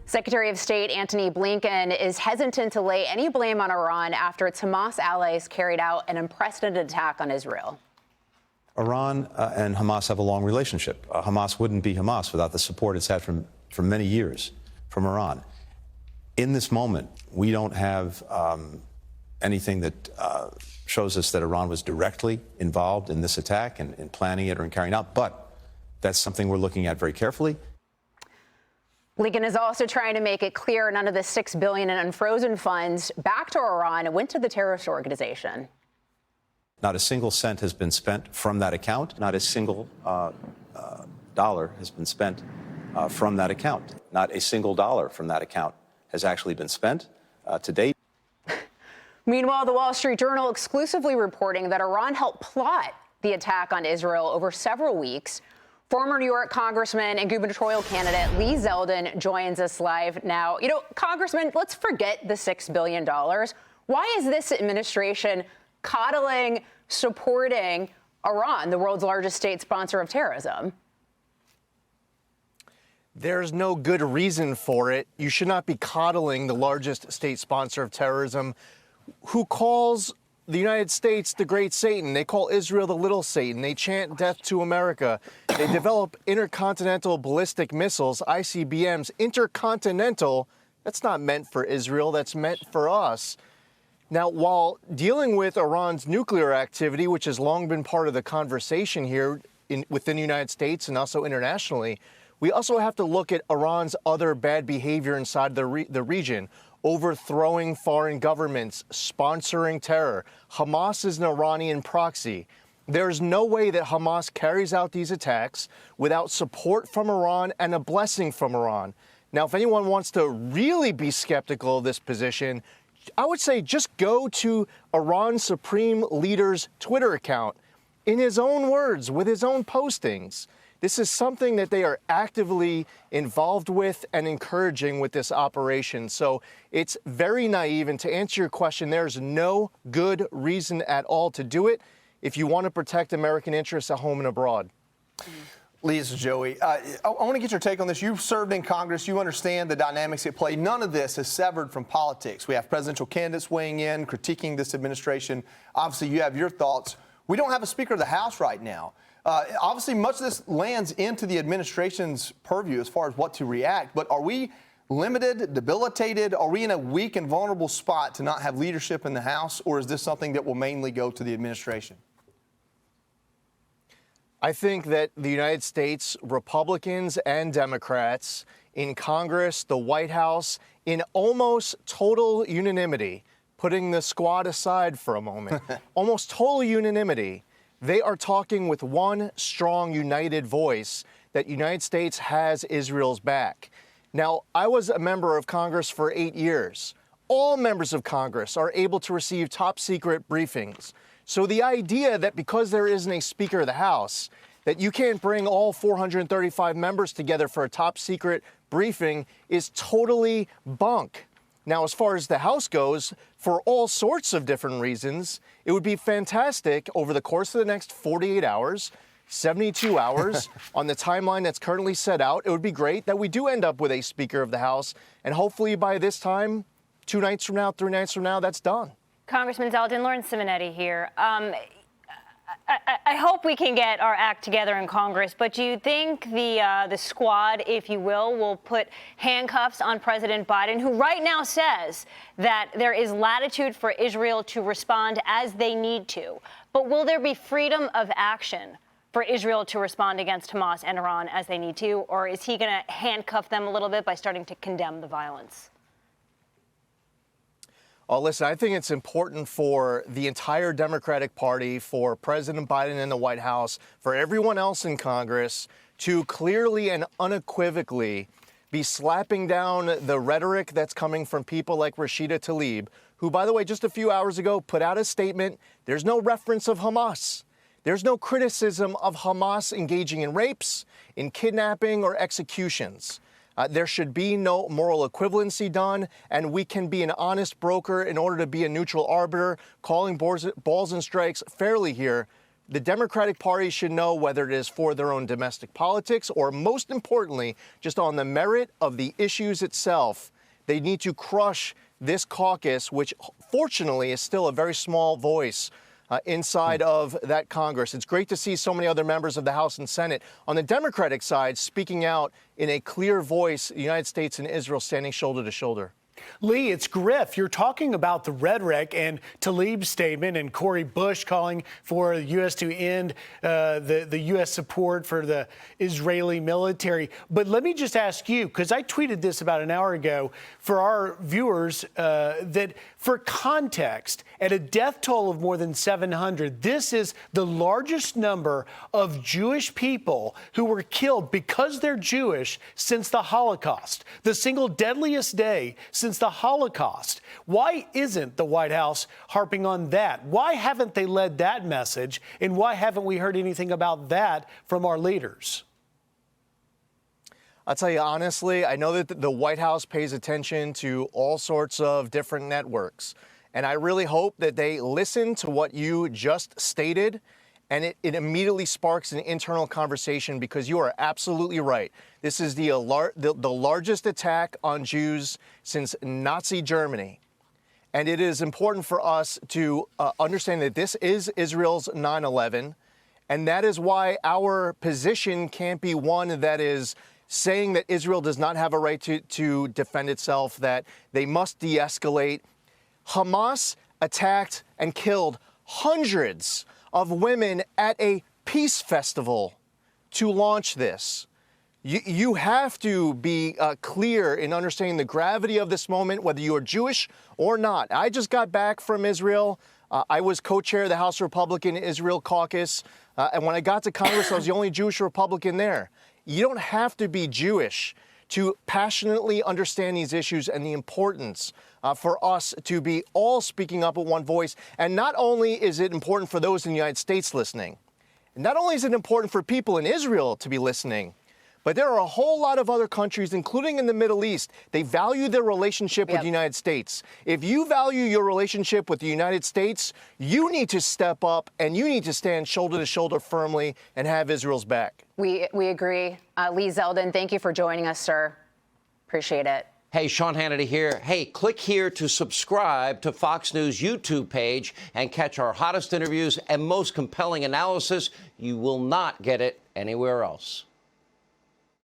Secretary of State Antony Blinken is hesitant to lay any blame on Iran after its Hamas allies carried out an unprecedented attack on Israel. Iran and Hamas have a long relationship. Hamas wouldn't be Hamas without the support it's had for many years from Iran. In this moment, we don't have anything that shows us that Iran was directly involved in this attack and in planning it or in carrying out, but that's something we're looking at very carefully. Blinken is also trying to make it clear none of the $6 billion in unfrozen funds back to Iran went to the terrorist organization. Not a single cent has been spent from that account. Not a single dollar has been spent from that account. Not a single dollar from that account has actually been spent to date. Meanwhile, the Wall Street Journal exclusively reporting that Iran helped plot the attack on Israel over several weeks. Former New York congressman and gubernatorial candidate Lee Zeldin joins us live now. Congressman, let's forget the $6 billion. Why is this administration coddling, supporting Iran, the world's largest state sponsor of terrorism? There's no good reason for it. You should not be coddling the largest state sponsor of terrorism, who calls the United States the great Satan. They call Israel the little Satan. They chant death to America. They develop intercontinental ballistic missiles, ICBMs. Intercontinental, that's not meant for Israel. That's meant for us. Now, while dealing with Iran's nuclear activity, which has long been part of the conversation here within the United States and also internationally, we also have to look at Iran's other bad behavior inside the region. Overthrowing foreign governments, sponsoring terror. Hamas is an Iranian proxy. There's no way that Hamas carries out these attacks without support from Iran and a blessing from Iran. Now, if anyone wants to really be skeptical of this position, I would say just go to Iran's supreme leader's Twitter account. In his own words, with his own postings. This is something that they are actively involved with and encouraging with this operation. So it's very naive. And to answer your question, there's no good reason at all to do it if you want to protect American interests at home and abroad. Lee, this is Joey. I want to get your take on this. You've served in Congress. You understand the dynamics at play. None of this is severed from politics. We have presidential candidates weighing in, critiquing this administration. Obviously, you have your thoughts. We don't have a Speaker of the House right now. Obviously, much of this lands into the administration's purview as far as what to react. But are we limited, debilitated? Are we in a weak and vulnerable spot to not have leadership in the House? Or is this something that will mainly go to the administration? I think that the United States, Republicans and Democrats in Congress, the White House, in almost total unanimity, putting the squad aside for a moment, almost total unanimity, they are talking with one strong, united voice that the United States has Israel's back. Now, I was a member of Congress for 8 years. All members of Congress are able to receive top-secret briefings. So the idea that because there isn't a Speaker of the House, that you can't bring all 435 members together for a top-secret briefing is totally bunk. Now, as far as the House goes, for all sorts of different reasons, it would be fantastic over the course of the next 48 hours, 72 hours, on the timeline that's currently set out. It would be great that we do end up with a Speaker of the House, and hopefully by this time, 2 nights from now, 3 nights from now, that's done. Congressman Zeldin, Lauren Simonetti here. I hope we can get our act together in Congress, but do you think the squad, if you will put handcuffs on President Biden, who right now says that there is latitude for Israel to respond as they need to? But will there be freedom of action for Israel to respond against Hamas and Iran as they need to? Or is he going to handcuff them a little bit by starting to condemn the violence? Oh, listen, I think it's important for the entire Democratic Party, for President Biden and the White House, for everyone else in Congress to clearly and unequivocally be slapping down the rhetoric that's coming from people like Rashida Tlaib, who, by the way, just a few hours ago put out a statement. There's no reference of Hamas. There's no criticism of Hamas engaging in rapes, in kidnapping, or executions. There should be no moral equivalency done, and we can be an honest broker in order to be a neutral arbiter, calling balls and strikes fairly here. the Democratic Party should know whether it is for their own domestic politics or, most importantly, just on the merit of the issues itself. They need to crush this caucus, which fortunately is still a very small voice inside of that Congress. It's great to see so many other members of the House and Senate on the Democratic side speaking out in a clear voice, the United States and Israel standing shoulder to shoulder. Lee, it's Griff. You're talking about the rhetoric and Tlaib's statement and Cori Bush calling for the U.S. to end the U.S. support for the Israeli military. But let me just ask you, because I tweeted this about an hour ago for our viewers, that for context, at a death toll of more than 700, this is the largest number of Jewish people who were killed because they're Jewish since the Holocaust, the single deadliest day since the Holocaust. Why isn't the White House harping on that? Why haven't they led that message? And why haven't we heard anything about that from our leaders? I'll tell you honestly, I know that the White House pays attention to all sorts of different networks. And I really hope that they listen to what you just stated, and it immediately sparks an internal conversation, because you are absolutely right. This is the largest attack on Jews since Nazi Germany. And it is important for us to understand that this is Israel's 9/11. And that is why our position can't be one that is saying that Israel does not have a right to defend itself, that they must de-escalate. Hamas attacked and killed hundreds of women at a peace festival to launch this. You have to be clear in understanding the gravity of this moment, whether you are Jewish or not. I just got back from Israel. I was co-chair of the House Republican Israel Caucus. And when I got to Congress, I was the only Jewish Republican there. You don't have to be Jewish to passionately understand these issues and the importance for us to be all speaking up with one voice. And not only is it important for those in the United States listening, not only is it important for people in Israel to be listening, but there are a whole lot of other countries, including in the Middle East, they value their relationship with the United States. If you value your relationship with the United States, you need to step up and you need to stand shoulder to shoulder firmly and have Israel's back. We agree. Lee Zeldin, thank you for joining us, sir. Appreciate it. Hey, Sean Hannity here. Hey, click here to subscribe to Fox News YouTube page and catch our hottest interviews and most compelling analysis. You will not get it anywhere else.